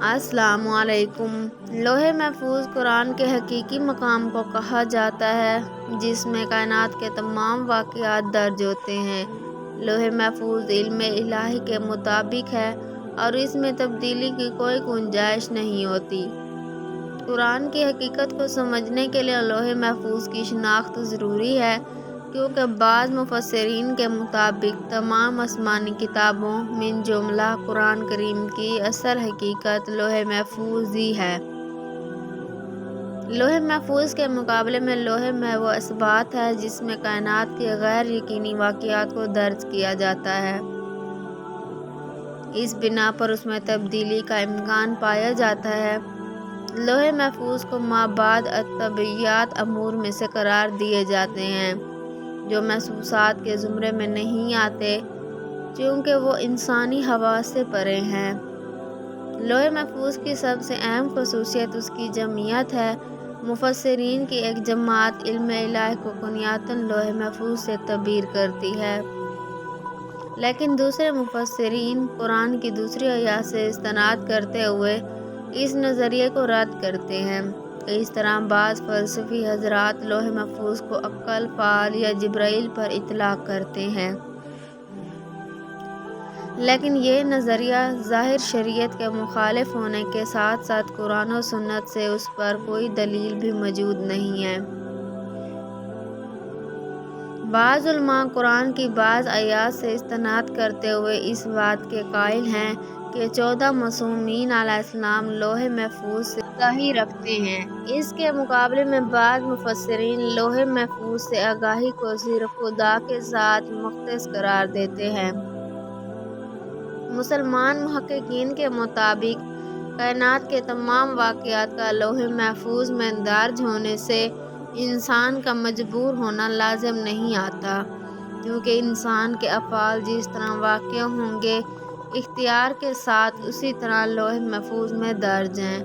السلام علیکم۔ لوح محفوظ قرآن کے حقیقی مقام کو کہا جاتا ہے جس میں کائنات کے تمام واقعات درج ہوتے ہیں۔ لوح محفوظ علم الہی کے مطابق ہے اور اس میں تبدیلی کی کوئی گنجائش نہیں ہوتی۔ قرآن کی حقیقت کو سمجھنے کے لیے لوح محفوظ کی شناخت ضروری ہے، کیونکہ بعض مفسرین کے مطابق تمام آسمانی کتابوں من جملہ قرآن کریم کی اصل حقیقت لوح محفوظ ہی ہے۔ لوح محفوظ کے مقابلے میں لوح وہ اثبات ہے جس میں کائنات کے غیر یقینی واقعات کو درج کیا جاتا ہے۔ اس بنا پر اس میں تبدیلی کا امکان پایا جاتا ہے۔ لوح محفوظ کو مابعد الطبیعیات امور میں سے قرار دیے جاتے ہیں جو محسوسات کے زمرے میں نہیں آتے، چونکہ وہ انسانی حواس سے پرے ہیں۔ لوح محفوظ کی سب سے اہم خصوصیت اس کی جامعیت ہے۔ مفسرین کی ایک جماعت علم الہی کو کنیاتاً لوح محفوظ سے تعبیر کرتی ہے، لیکن دوسرے مفسرین قرآن کی دوسری آیات سے استناد کرتے ہوئے اس نظریے کو رد کرتے ہیں۔ اس طرح بعض فلسفی حضرات لوح محفوظ کو عقل فعال یا جبرائیل پر اطلاق کرتے ہیں، لیکن یہ نظریہ ظاہر شریعت کے مخالف ہونے کے ساتھ ساتھ قرآن و سنت سے اس پر کوئی دلیل بھی موجود نہیں ہے۔ بعض علماء قرآن کی بعض آیات سے استناد کرتے ہوئے اس بات کے قائل ہیں کہ 14 معصومین علیہ السلام لوح محفوظ سے آگاہی رکھتے ہیں۔ اس کے مقابلے میں بعض مفسرین لوح محفوظ سے آگاہی کو صرف خدا کے ساتھ مختص قرار دیتے ہیں۔ مسلمان محققین کے مطابق کائنات کے تمام واقعات کا لوح محفوظ میں درج ہونے سے انسان کا مجبور ہونا لازم نہیں آتا، کیونکہ انسان کے افعال جس طرح واقع ہوں گے اختیار کے ساتھ اسی طرح لوح محفوظ میں درج ہیں،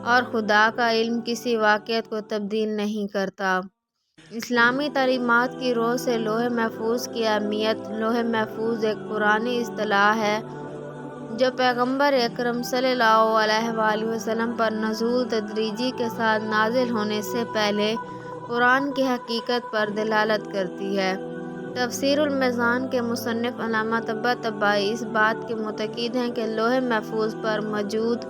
اور خدا کا علم کسی واقعات کو تبدیل نہیں کرتا۔ اسلامی تعلیمات کی رو سے لوح محفوظ کی اہمیت۔ لوح محفوظ ایک قرآنی اصطلاح ہے جو پیغمبر اکرم صلی اللہ علیہ وآلہ وسلم پر نزول تدریجی کے ساتھ نازل ہونے سے پہلے قرآن کی حقیقت پر دلالت کرتی ہے۔ تفسیر المیزان کے مصنف علامہ طباطبائی اس بات کے معتقد ہیں کہ لوح محفوظ پر موجود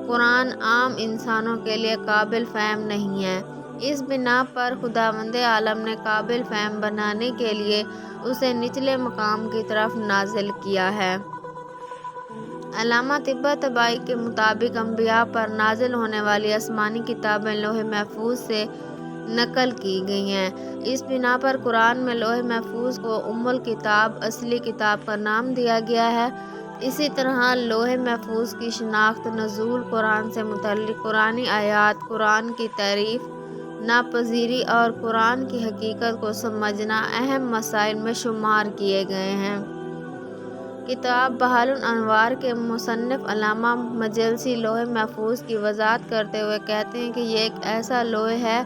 قرآن عام انسانوں کے لیے قابل فہم نہیں ہے۔ اس بنا پر خداوند عالم نے قابل فہم بنانے کے لیے اسے نچلے مقام کی طرف نازل کیا ہے۔ علامہ طباطبائی کے مطابق انبیاء پر نازل ہونے والی آسمانی کتابیں لوح محفوظ سے نقل کی گئی ہیں۔ اس بنا پر قرآن میں لوح محفوظ کو ام الکتاب اصلی کتاب کا نام دیا گیا ہے۔ اسی طرح لوح محفوظ کی شناخت نزول قرآن سے متعلق قرآنی آیات، قرآن کی تعریف، ناپذیری اور قرآن کی حقیقت کو سمجھنا اہم مسائل میں شمار کیے گئے ہیں۔ کتاب بحار الانوار کے مصنف علامہ مجلسی لوح محفوظ کی وضاحت کرتے ہوئے کہتے ہیں کہ یہ ایک ایسا لوح ہے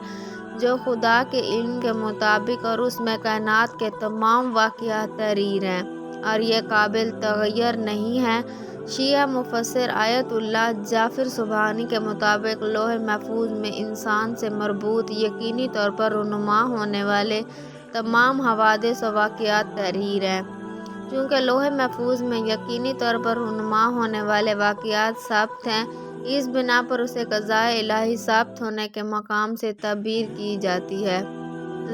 جو خدا کے علم کے مطابق اور اس میں کائنات کے تمام واقعات تحریر ہیں اور یہ قابل تغیر نہیں ہے۔ شیعہ مفسر آیت اللہ جعفر سبحانی کے مطابق لوح محفوظ میں انسان سے مربوط یقینی طور پر رونما ہونے والے تمام حوادث و واقعات تحریر ہیں۔ چونکہ لوح محفوظ میں یقینی طور پر رونما ہونے والے واقعات ثابت ہیں، اس بنا پر اسے قضاء الہی ثابت ہونے کے مقام سے تعبیر کی جاتی ہے۔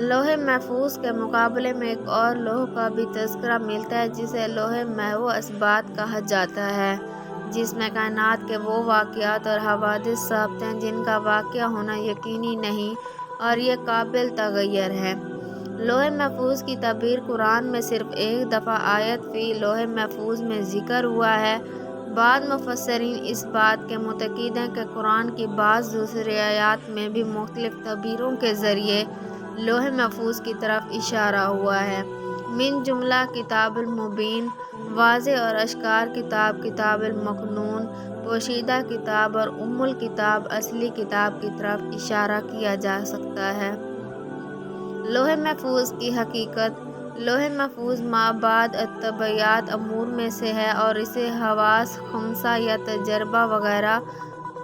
لوح محفوظ کے مقابلے میں ایک اور لوح کا بھی تذکرہ ملتا ہے جسے لوح وہ اثبات کہا جاتا ہے، جس میں کائنات کے وہ واقعات اور حوادث ثابت ہیں جن کا واقع ہونا یقینی نہیں اور یہ قابل تغیر ہے۔ لوح محفوظ کی تعبیر قرآن میں صرف ایک دفعہ آیت فی لوح محفوظ میں ذکر ہوا ہے۔ بعض مفسرین اس بات کے معتقد ہیں کہ قرآن کی بعض دوسری آیات میں بھی مختلف تعبیروں کے ذریعے لوح محفوظ کی طرف اشارہ ہوا ہے، من جملہ کتاب المبین، واضح اور اشکار کتاب، کتاب المکنون، پوشیدہ کتاب اور ام الکتاب اصلی کتاب کی طرف اشارہ کیا جا سکتا ہے۔ لوح محفوظ کی حقیقت۔ لوح محفوظ ما بعد الطبیعیات امور میں سے ہے اور اسے حواس خمسہ یا تجربہ وغیرہ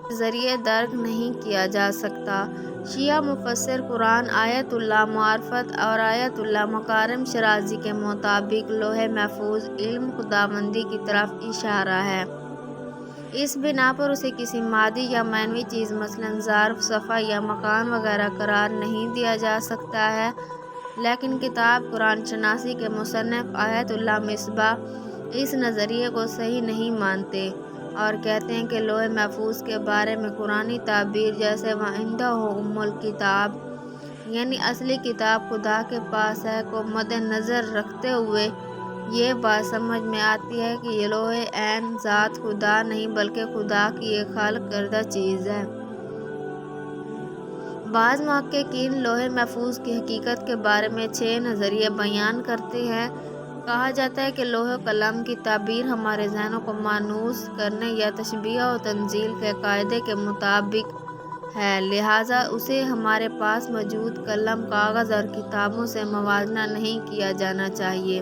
کے ذریعے درک نہیں کیا جا سکتا۔ شیعہ مفسر قرآن آیت اللہ معرفت اور آیت اللہ مکارم شرازی کے مطابق لوح محفوظ علم خداوندی کی طرف اشارہ ہے۔ اس بنا پر اسے کسی مادی یا معنوی چیز مثلاً ظرف، صفحہ یا مکان وغیرہ قرار نہیں دیا جا سکتا ہے، لیکن کتاب قرآن شناسی کے مصنف آیت اللہ مصباح اس نظریے کو صحیح نہیں مانتے اور کہتے ہیں کہ لوح محفوظ کے بارے میں قرآنی تعبیر جیسے وَعِندَهُ أُمُّ الْكِتَابِ یعنی اصلی کتاب خدا کے پاس ہے کو مد نظر رکھتے ہوئے یہ بات سمجھ میں آتی ہے کہ یہ لوح عین ذات خدا نہیں بلکہ خدا کی ایک خلق کردہ چیز ہے۔ بعض محققین لوح محفوظ کی حقیقت کے بارے میں 6 نظریے بیان کرتے ہیں۔ کہا جاتا ہے کہ لوح قلم کی تعبیر ہمارے ذہنوں کو مانوس کرنے یا تشبیہ و تنزیل کے قاعدے کے مطابق ہے، لہٰذا اسے ہمارے پاس موجود قلم، کاغذ اور کتابوں سے موازنہ نہیں کیا جانا چاہیے۔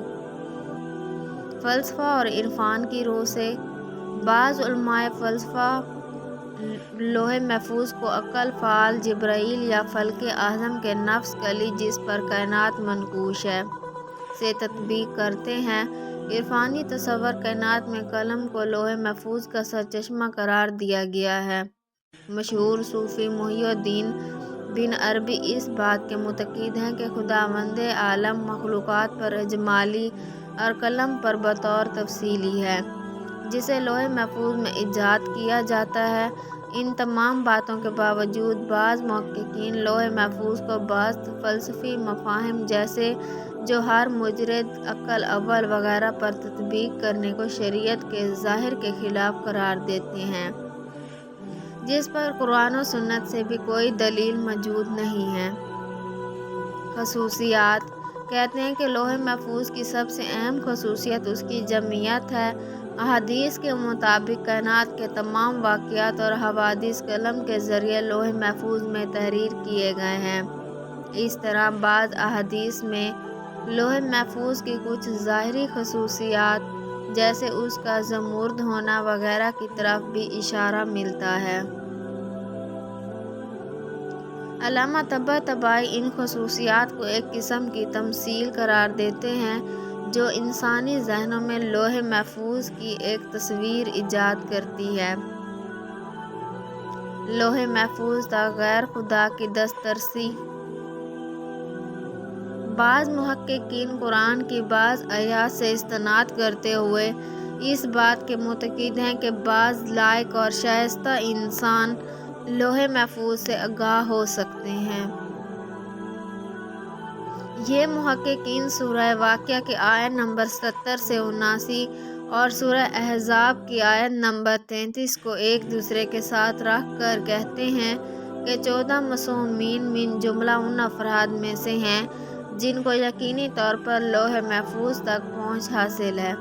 فلسفہ اور عرفان کی روح سے بعض علماء فلسفہ لوح محفوظ کو عقل فعال جبرائیل یا فلک اعظم کے نفس کلی جس پر کائنات منقوش ہے سے تطبیق کرتے ہیں۔ عرفانی تصور کائنات میں قلم کو لوح محفوظ کا سرچشمہ قرار دیا گیا ہے۔ مشہور صوفی محی الدین بن عربی اس بات کے معتقد ہیں کہ خداوند عالم مخلوقات پر اجمالی اور قلم پر بطور تفصیلی ہے جسے لوح محفوظ میں ایجاد کیا جاتا ہے۔ ان تمام باتوں کے باوجود بعض محققین لوح محفوظ کو بعض فلسفی مفاہیم جیسے جو ہر مجرد عقل اول وغیرہ پر تطبیق کرنے کو شریعت کے ظاہر کے خلاف قرار دیتے ہیں، جس پر قرآن و سنت سے بھی کوئی دلیل موجود نہیں ہے۔ خصوصیات کہتے ہیں کہ لوح محفوظ کی سب سے اہم خصوصیت اس کی جامعیت ہے۔ احادیث کے مطابق کائنات کے تمام واقعات اور حوادث قلم کے ذریعے لوح محفوظ میں تحریر کیے گئے ہیں۔ اس طرح بعض احادیث میں لوح محفوظ کی کچھ ظاہری خصوصیات جیسے اس کا زمرد ہونا وغیرہ کی طرف بھی اشارہ ملتا ہے۔ علامہ طباطبائی ان خصوصیات کو ایک قسم کی تمثیل قرار دیتے ہیں جو انسانی ذہنوں میں لوح محفوظ کی ایک تصویر ایجاد کرتی ہے۔ لوح محفوظ تک غیر خدا کی دسترسی بعض محققین قرآن کی بعض آیات سے استناد کرتے ہوئے اس بات کے معتقد ہیں کہ بعض لائق اور شائستہ انسان لوح محفوظ سے آگاہ ہو سکتے ہیں۔ یہ محققین سورہ واقعہ کی آیت نمبر 70 سے 79 اور سورہ احزاب کی آیت نمبر 33 کو ایک دوسرے کے ساتھ رکھ کر کہتے ہیں کہ 14 معصومین من جملہ ان افراد میں سے ہیں جن کو یقینی طور پر لوح محفوظ تک پہنچ حاصل ہے۔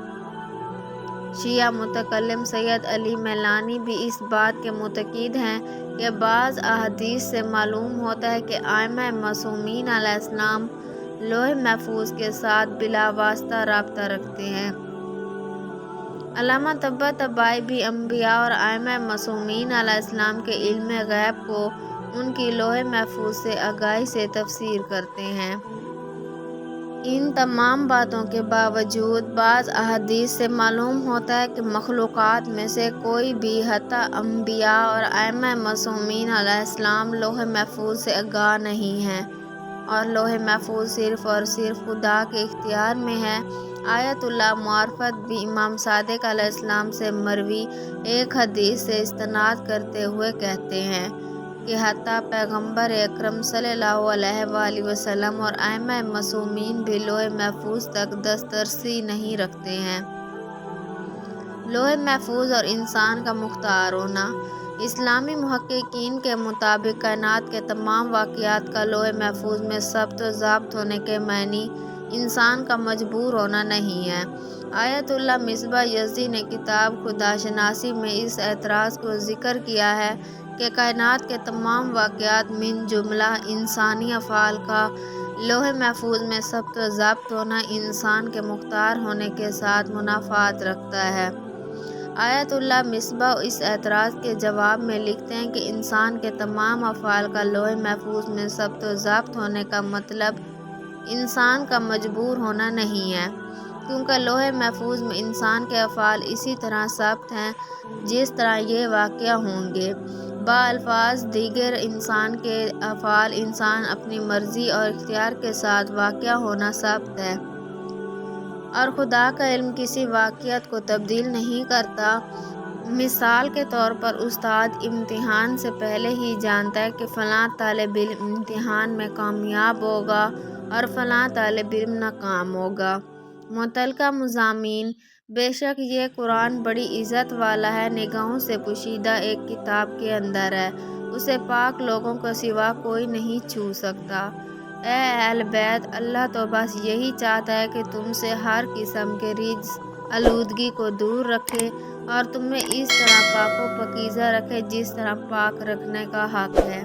شیعہ متکلم سید علی میلانی بھی اس بات کے معتقد ہیں کہ بعض احادیث سے معلوم ہوتا ہے کہ ائمہ معصومین علیہ السلام لوح محفوظ کے ساتھ بلا واسطہ رابطہ رکھتے ہیں۔ علامہ طباطبائی بھی انبیاء اور ائمہ معصومین علیہ السلام کے علم غیب کو ان کی لوح محفوظ سے آگاہی سے تفسیر کرتے ہیں۔ ان تمام باتوں کے باوجود بعض احادیث سے معلوم ہوتا ہے کہ مخلوقات میں سے کوئی بھی حتیٰ انبیاء اور ائمہ معصومین علیہ السلام لوح محفوظ سے آگاہ نہیں ہیں اور لوح محفوظ صرف اور صرف خدا کے اختیار میں ہے۔ آیت اللہ معرفت بھی امام صادق علیہ السلام سے مروی ایک حدیث سے استناد کرتے ہوئے کہتے ہیں کہ حتیٰ پیغمبر اکرم صلی اللہ علیہ وآلہ وسلم اور ائمہ معصومین بھی لوح محفوظ تک دسترسی نہیں رکھتے ہیں۔ لوح محفوظ اور انسان کا مختار ہونا اسلامی محققین کے مطابق کائنات کے تمام واقعات کا لوح محفوظ میں ثبت و ضبط ہونے کے معنی انسان کا مجبور ہونا نہیں ہے۔ آیت اللہ مصباح یزدی نے کتاب خدا شناسی میں اس اعتراض کو ذکر کیا ہے کہ کائنات کے تمام واقعات من جملہ انسانی افعال کا لوح محفوظ میں ثبت و ضبط ہونا انسان کے مختار ہونے کے ساتھ منافات رکھتا ہے۔ آیت اللہ مصباح اس اعتراض کے جواب میں لکھتے ہیں کہ انسان کے تمام افعال کا لوح محفوظ میں ثبت و ضبط ہونے کا مطلب انسان کا مجبور ہونا نہیں ہے، کیونکہ لوح محفوظ میں انسان کے افعال اسی طرح ثبت ہیں جس طرح یہ واقع ہوں گے۔ بالفاظ دیگر انسان کے افعال انسان اپنی مرضی اور اختیار کے ساتھ واقع ہونا ثابت ہے، اور خدا کا علم کسی واقعات کو تبدیل نہیں کرتا۔ مثال کے طور پر استاد امتحان سے پہلے ہی جانتا ہے کہ فلاں طالب علم امتحان میں کامیاب ہوگا اور فلاں طالب علم ناکام ہوگا۔ متعلقہ مضامین: بے شک یہ قرآن بڑی عزت والا ہے، نگاہوں سے پوشیدہ ایک کتاب کے اندر ہے، اسے پاک لوگوں کے سوا کوئی نہیں چھو سکتا۔ اے اہل بیت، اللہ تو بس یہی چاہتا ہے کہ تم سے ہر قسم کے رجس آلودگی کو دور رکھے اور تمہیں اس طرح پاک و پاکیزہ رکھے جس طرح پاک رکھنے کا حق ہے۔